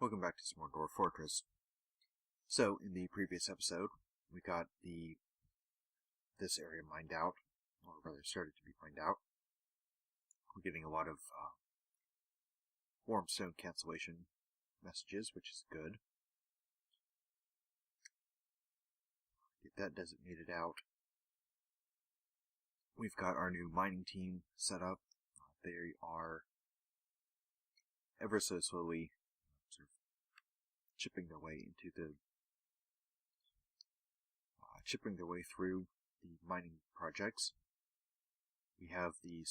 Welcome back to some more Dwarf Fortress. So, in the previous episode, we got this area mined out, or rather started to be mined out. We're getting a lot of warm stone cancellation messages, which is good. Get that designated out. We've got our new mining team set up. They are ever so slowly sort of chipping their way through the mining projects. We have the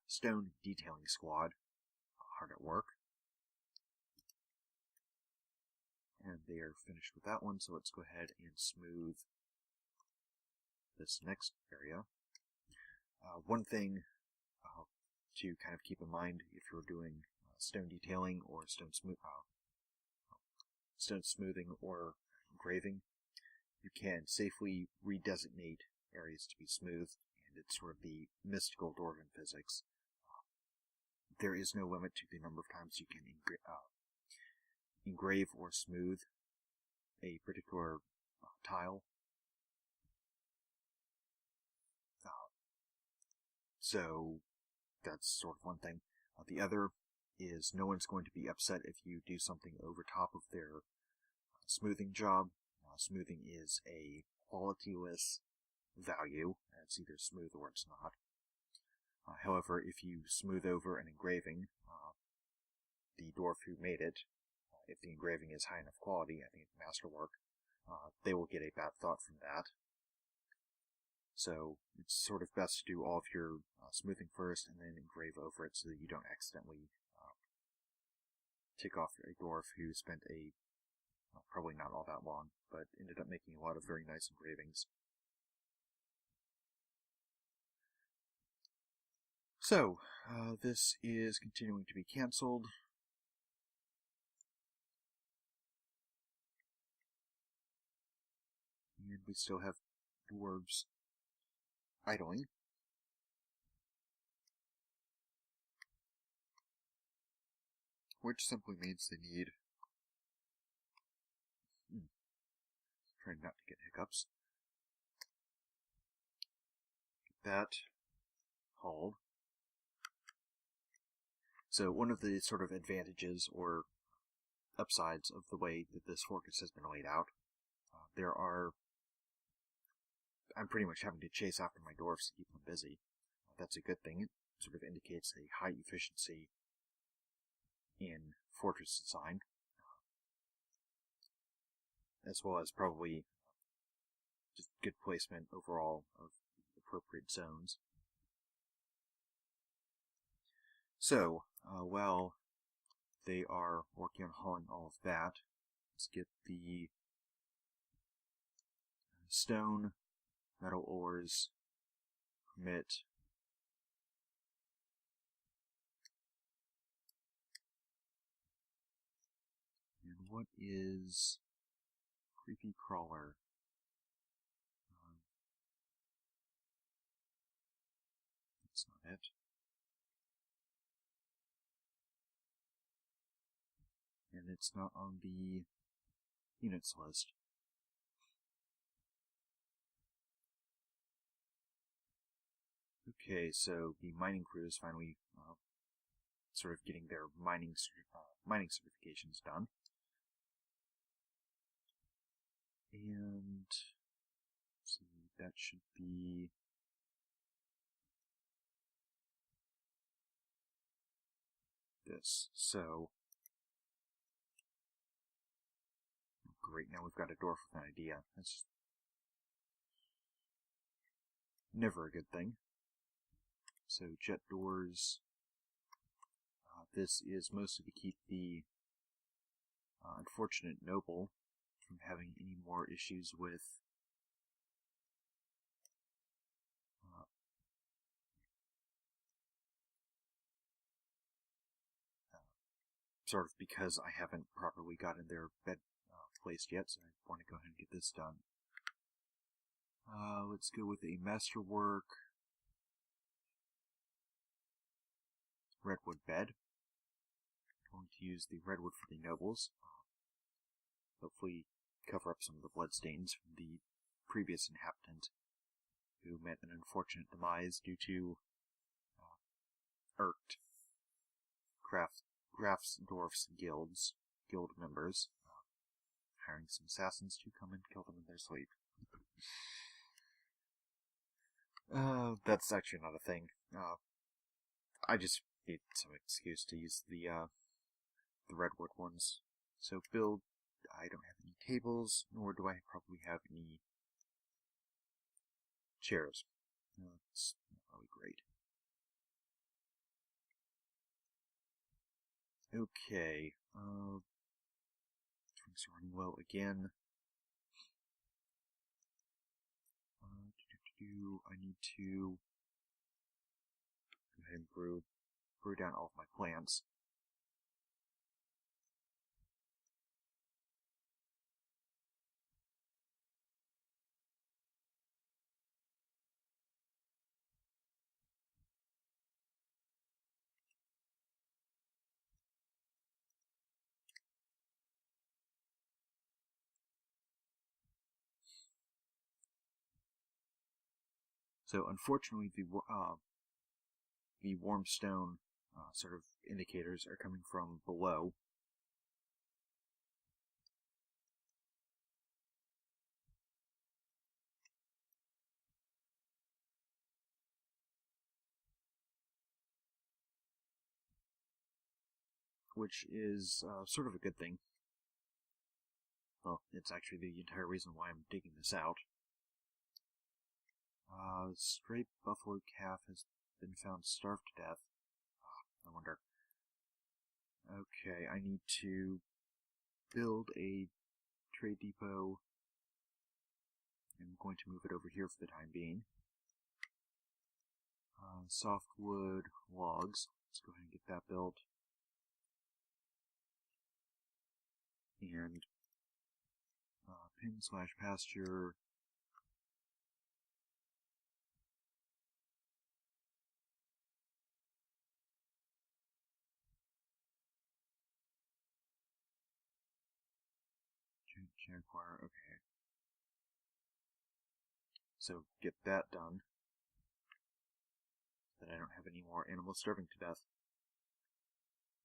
stone detailing squad hard at work, and they are finished with that one. So let's go ahead and smooth this next area. One thing to kind of keep in mind if you're doing stone detailing or stone smoothing or engraving, you can safely redesignate areas to be smoothed, and it's sort of the mystical dwarven physics. There is no limit to the number of times you can engrave or smooth a particular tile. So that's sort of one thing. The other is no one's going to be upset if you do something over top of their smoothing job. Smoothing is a qualityless value. It's either smooth or it's not. However, if you smooth over an engraving, the dwarf who made it, if the engraving is high enough quality, I think it's masterwork, they will get a bad thought from that. So it's sort of best to do all of your smoothing first and then engrave over it so that you don't accidentally tick off a dwarf who spent probably not all that long, but ended up making a lot of very nice engravings. So, this is continuing to be cancelled. And we still have dwarves idling. Which simply means they need... Trying not to get hiccups. Get that hauled. So one of the sort of advantages or upsides of the way that this fortress has been laid out, I'm pretty much having to chase after my dwarves to keep them busy. That's a good thing. It sort of indicates a high efficiency in fortress design, as well as probably just good placement overall of appropriate zones. So, while they are working on hauling all of that, let's get the stone, metal ores, permit, and what is creepy crawler? That's not it. And it's not on the units list. Okay, so the mining crew is finally sort of getting their mining certifications done. And let's see, that should be this. So great, now we've got a dwarf with an idea. That's never a good thing. So jet doors. This is mostly to keep the unfortunate noble from having any more issues with sort of because I haven't properly gotten their bed placed yet, so I want to go ahead and get this done. Let's go with a masterwork redwood bed. going to use the redwood for the nobles. Hopefully cover up some of the bloodstains from the previous inhabitant, who met an unfortunate demise due to irked Grafsdorf's guild members, hiring some assassins to come and kill them in their sleep. That's actually not a thing. I just need some excuse to use the redwood ones. So build, I don't have any tables, nor do I probably have any chairs. That's not really great. Okay, drinks are running low again. I need to go ahead and brew down all of my plants. So unfortunately, the warm stone sort of indicators are coming from below. Which is sort of a good thing. Well, it's actually the entire reason why I'm digging this out. Stray buffalo calf has been found starved to death. I wonder. Okay, I need to build a trade depot. I'm going to move it over here for the time being. Softwood logs. Let's go ahead and get that built. And pen/pasture. Jaguar, okay. So get that done. Then I don't have any more animals starving to death.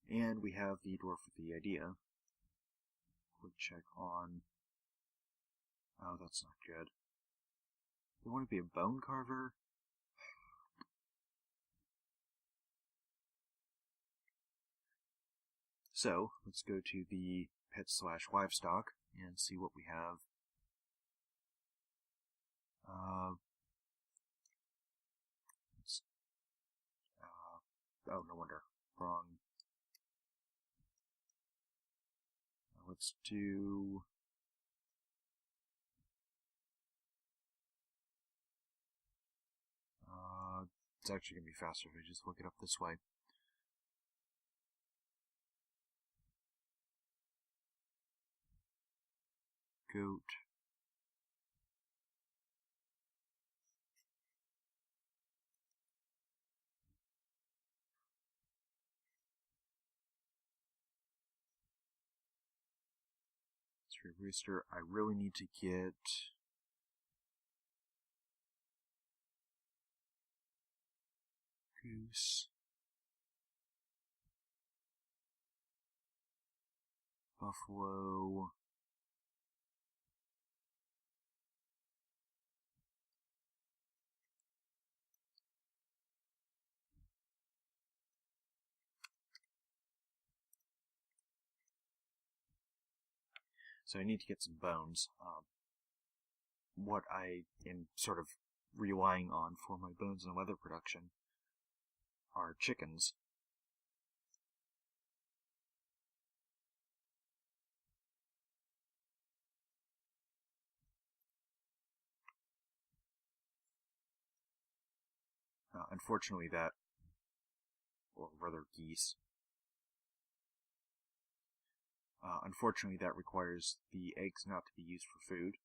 And we have the dwarf with the idea. Quick check on... Oh, that's not good. You want to be a bone carver? So, let's go to the pet/livestock and see what we have. Oh, no wonder. Wrong. Let's do... it's actually going to be faster if I just look it up this way. Goat. Let's rooster. I really need to get... Goose. Buffalo. So I need to get some bones. What I am sort of relying on for my bones and leather production are chickens. Unfortunately or rather geese. Unfortunately that requires the eggs not to be used for food.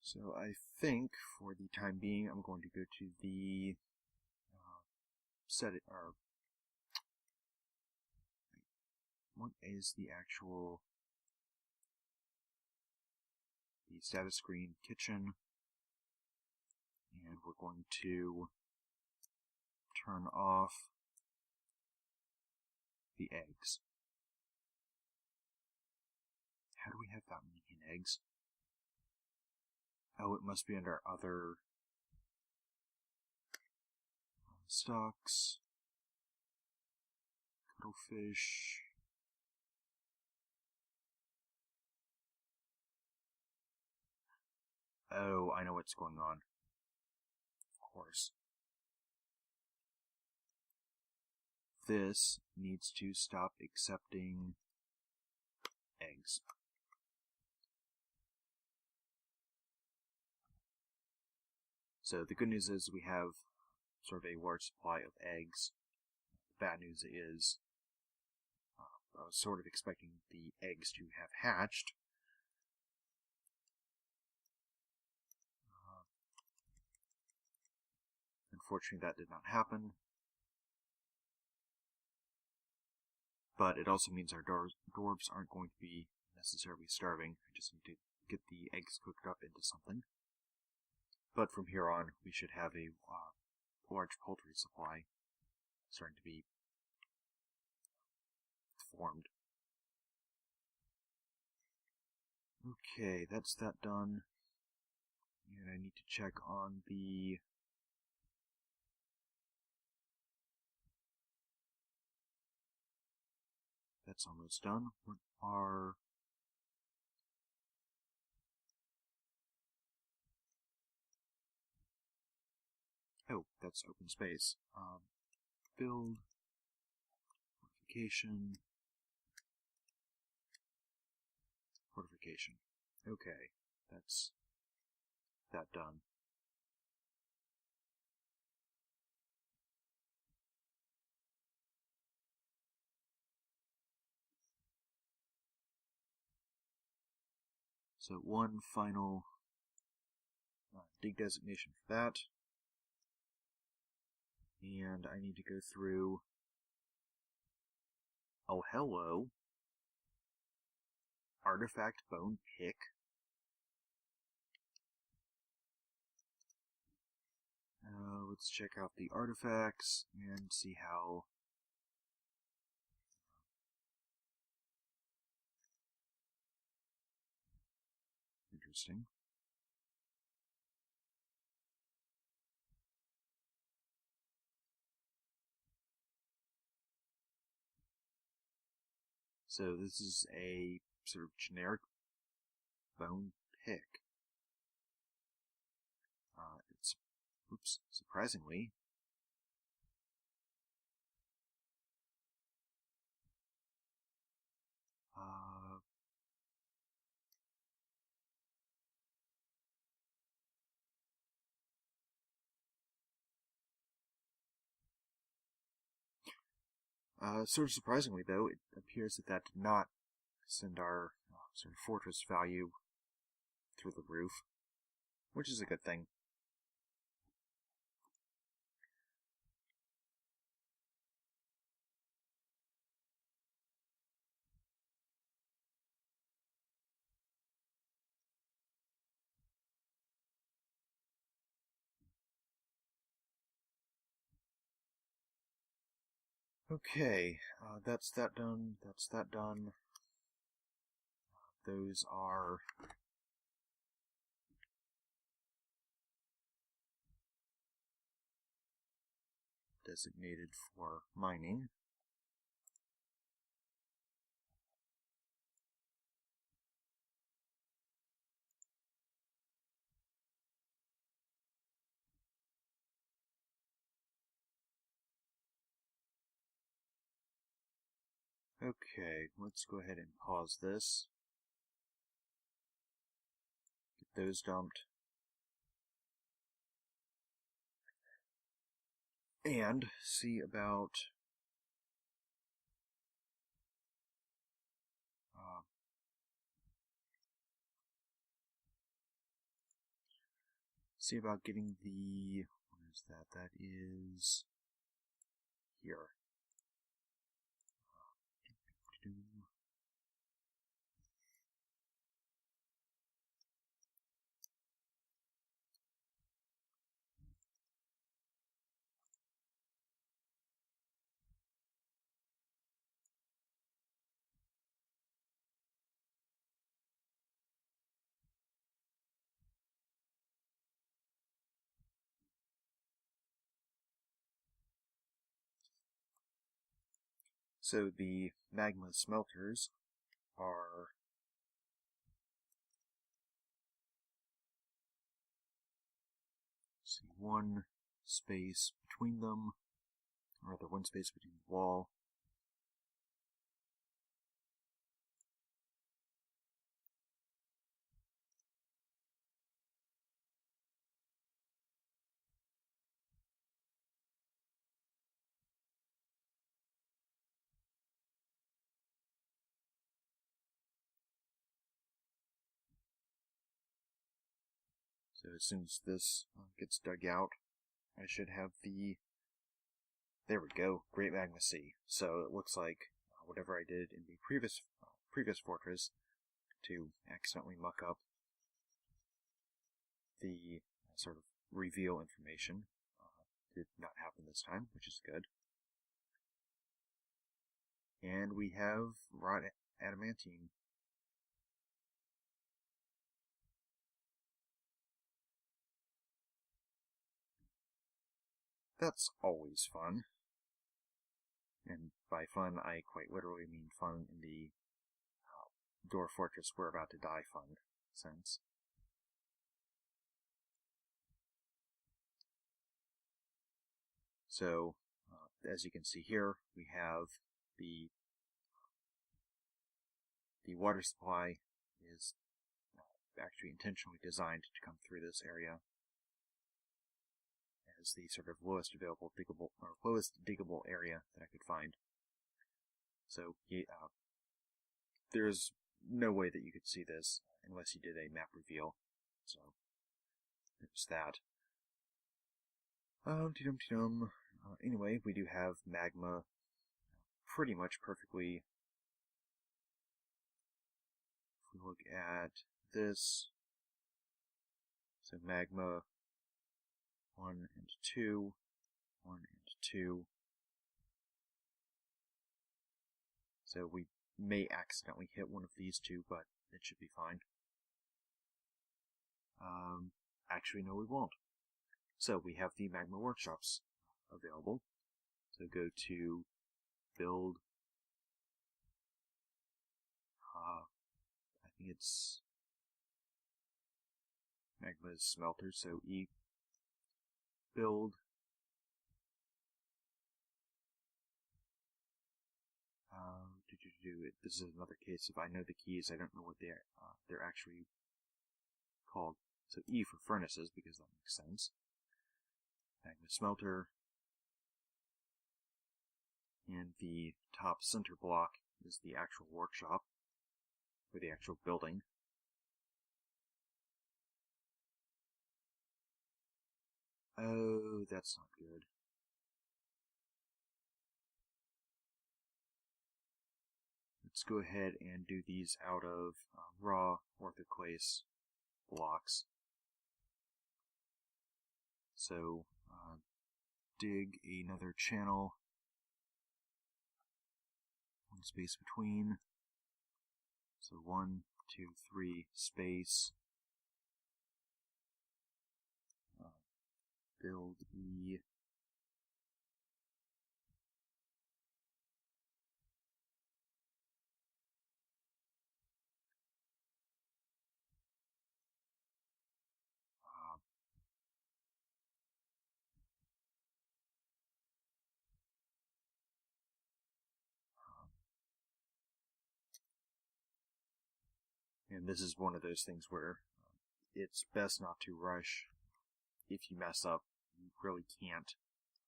So I think, for the time being, I'm going to go to the set it, or what is the actual, the status screen, kitchen, and we're going to turn off the eggs. How do we have that many eggs? Oh, it must be under other stocks, cuttlefish. Oh, I know what's going on. Of course. This needs to stop accepting eggs. So the good news is we have sort of a large supply of eggs. The bad news is I was sort of expecting the eggs to have hatched. Unfortunately, that did not happen. But it also means our dwarves aren't going to be necessarily starving. I just need to get the eggs cooked up into something. But from here on, we should have a large poultry supply starting to be formed. Okay, that's that done. And I need to check on the... That's almost done. What are... Oh, that's open space. Build, fortification, fortification. Okay, that's that done. So one final dig designation for that. And I need to go through... Oh, hello. Artifact bone pick. Let's check out the artifacts and see how... Interesting. So this is a sort of generic bone pick. It's, oops, surprisingly, sort of surprisingly though, it appears that that did not send our sort of fortress value through the roof, which is a good thing. Okay, that's that done, that's that done. Those are designated for mining. Okay, let's go ahead and pause this. Get those dumped. And see about getting the, what is that? That is here. So the magma smelters are one space between them, or rather one space between the wall. So as soon as this gets dug out, I should have there we go, Great Magma Sea. So it looks like whatever I did in the previous fortress to accidentally muck up the sort of reveal information did not happen this time, which is good. And we have wrought adamantine. That's always fun. And by fun, I quite literally mean fun in the Dwarf Fortress We're About to Die fun sense. So, as you can see here, we have the water supply is actually intentionally designed to come through this area as the sort of lowest diggable area that I could find. So there's no way that you could see this unless you did a map reveal. So there's that. Anyway, we do have magma pretty much perfectly. If we look at this, so magma 1 and 2, 1 and 2. So we may accidentally hit one of these two, but it should be fine. Actually, no, we won't. So we have the magma workshops available. So go to build. I think it's magma smelter. So build. This is another case of I know the keys, I don't know what they're actually called. So E for furnaces, because that makes sense. Magma smelter. And the top center block is the actual workshop, or the actual building. Oh, that's not good. Let's go ahead and do these out of raw orthoclase blocks. So, dig another channel, one space between. So 1, 2, 3 space. Build E. And this is one of those things where it's best not to rush. If you mess up, you really can't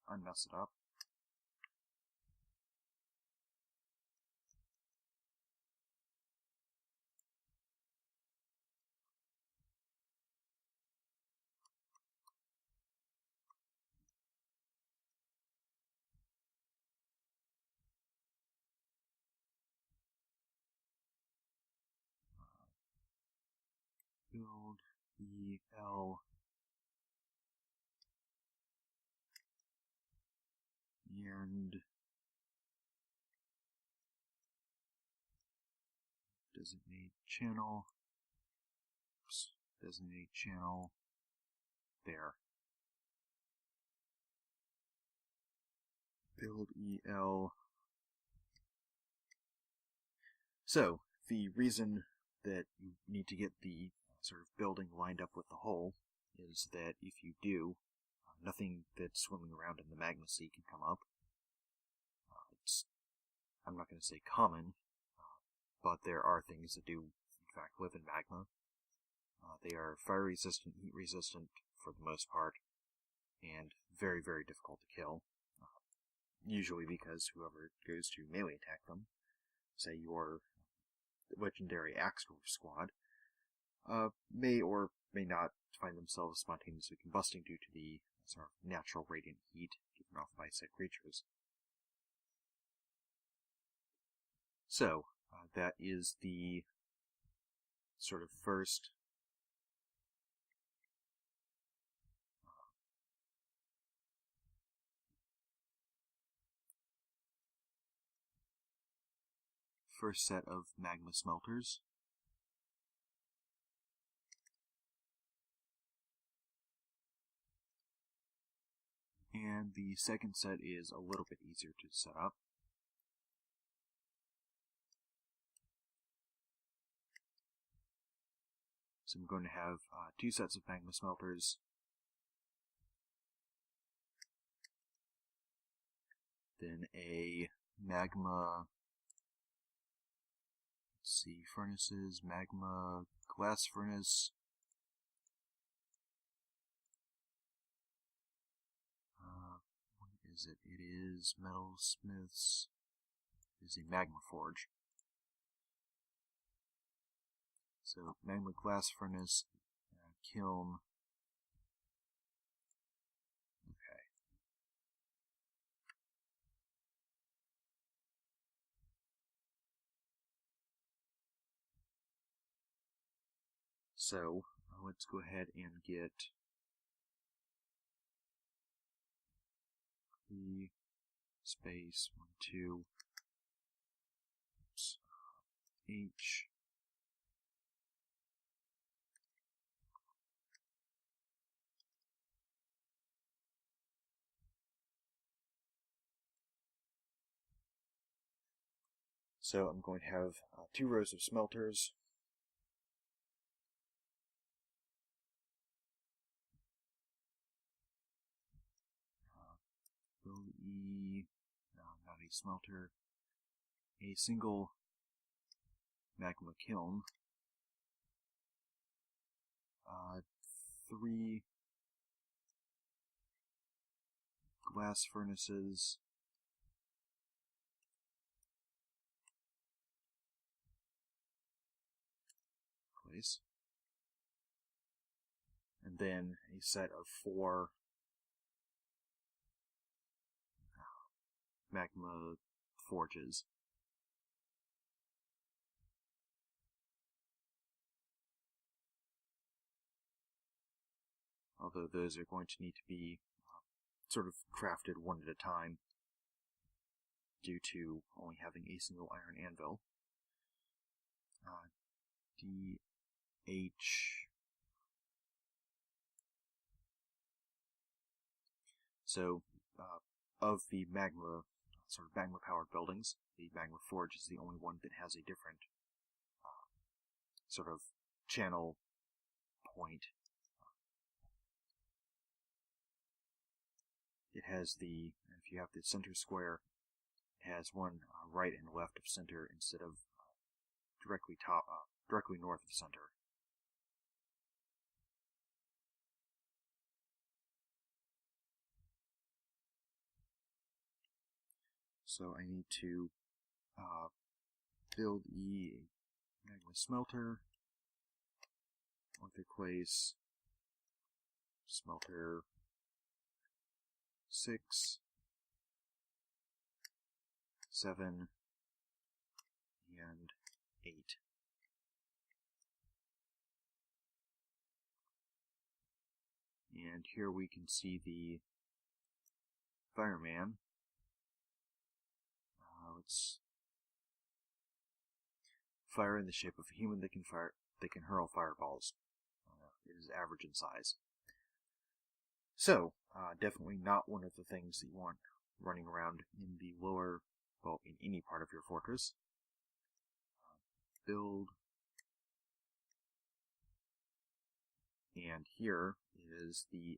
unmess it up. build EL and designate channel. Oops, designate channel there. Build EL. So, the reason that you need to get the sort of building lined up with the hole is that if you do, nothing that's swimming around in the magma sea can come up. It's, I'm not going to say common, but there are things that do, in fact, live in magma. They are fire resistant, heat resistant for the most part, and very, very difficult to kill. Usually because whoever goes to melee attack them, say your legendary Axe Dwarf squad, may or may not find themselves spontaneously combusting due to the sort of natural radiant heat given off by said creatures. So, that is the sort of first set of magma smelters. And the second set is a little bit easier to set up. So I'm going to have 2 sets of magma smelters. Then a magma, let's see, furnaces, magma glass furnace. What is it? It is metalsmiths. It is a magma forge. So magma glass furnace, kiln. Okay. So let's go ahead and get the space 1, 2, oops, H. So I'm going to have 2 rows of smelters. Build E, no, not a smelter, a single magma kiln, 3 glass furnaces, place, and then a set of 4 magma forges. Although those are going to need to be sort of crafted one at a time due to only having a single iron anvil. DH. So, of the sort of magma-powered buildings, the magma forge is the only one that has a different sort of channel point. It has if you have the center square, it has one right and left of center instead of directly north of center. So I need to build a magma smelter, orthoclase, smelter 6, 7, and 8. And here we can see the fireman. Let's fire in the shape of a human that can hurl fireballs. It is average in size. So, definitely not one of the things that you want running around in the lower, well, in any part of your fortress. Build. And here is the,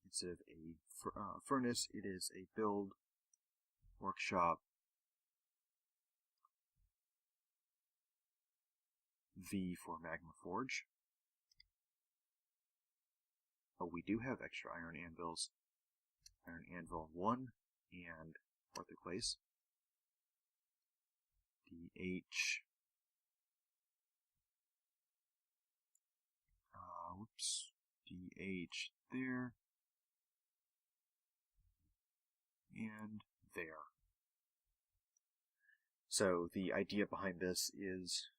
instead of a furnace, it is a build, workshop, V for Magma Forge. Oh, we do have extra iron anvils. Iron anvil 1 and orthoclase. DH. Whoops. DH there. And there. So the idea behind this is,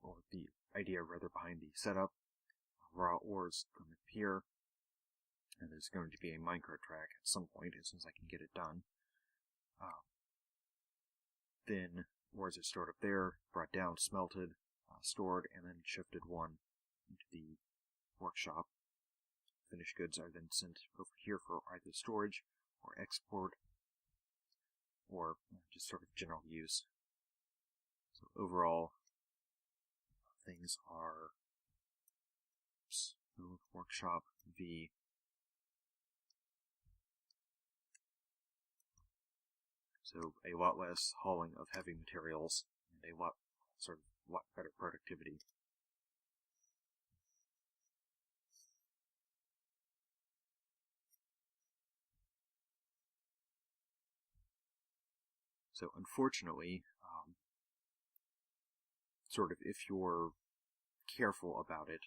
or the idea rather behind the setup, raw ores come up here, and there's going to be a minecart track at some point as soon as I can get it done. Then ores are stored up there, brought down, smelted, stored, and then shifted one into the workshop. Finished goods are then sent over here for either storage or export, or just sort of general use. So overall, things are workshop V. So a lot less hauling of heavy materials and a lot better productivity. So unfortunately, if you're careful about it,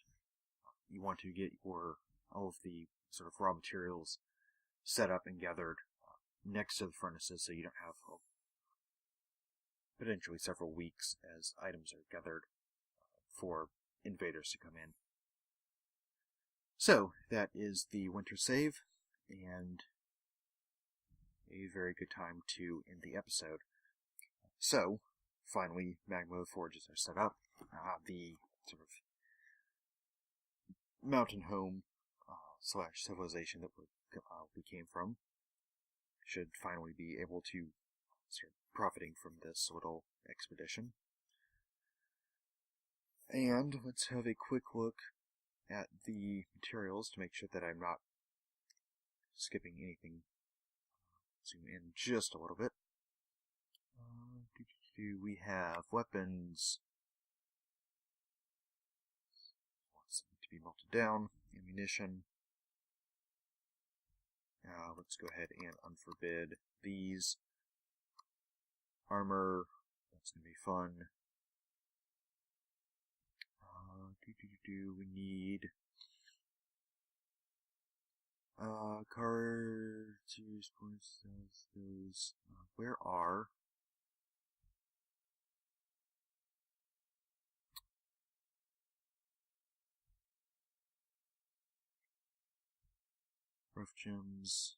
you want to get all of the sort of raw materials set up and gathered next to the furnaces, so you don't have potentially several weeks as items are gathered for invaders to come in. So that is the winter save, and a very good time to end the episode. So, finally, Magma forges are set up. The sort of mountain home / civilization that we came from should finally be able to start profiting from this little expedition. And let's have a quick look at the materials to make sure that I'm not skipping anything. Zoom in just a little bit. We have weapons. Wants to be melted down. Ammunition. Let's go ahead and unforbid these. Armor. That's going to be fun. We need card series points. Those. Where are? Rough gems.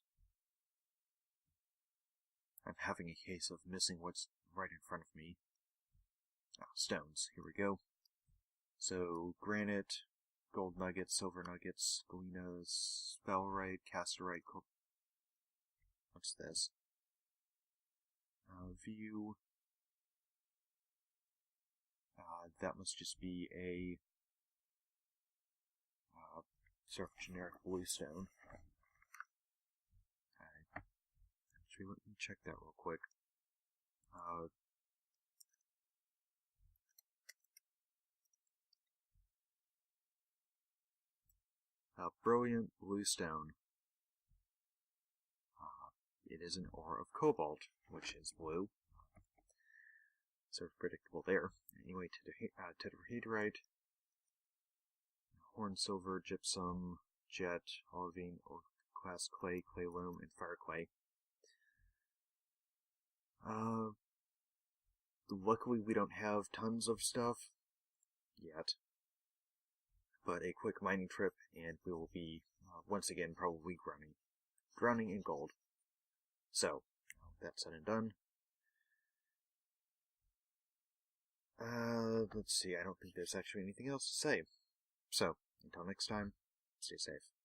I'm having a case of missing what's right in front of me. Stones. Here we go. So, granite, gold nuggets, silver nuggets, galena, spellrite, casterite, what's this? View. That must just be a sort of generic bluestone. Actually, let me check that real quick. Brilliant bluestone. It is an ore of cobalt, which is blue. Sort of predictable there. Anyway, tetrahedrite, horn silver, gypsum, jet, olivine, or class clay, clay loam, and fire clay. Luckily, we don't have tons of stuff yet, but a quick mining trip, and we will be once again, probably drowning in gold. So, that's said and done. Let's see, I don't think there's actually anything else to say. So, until next time, stay safe.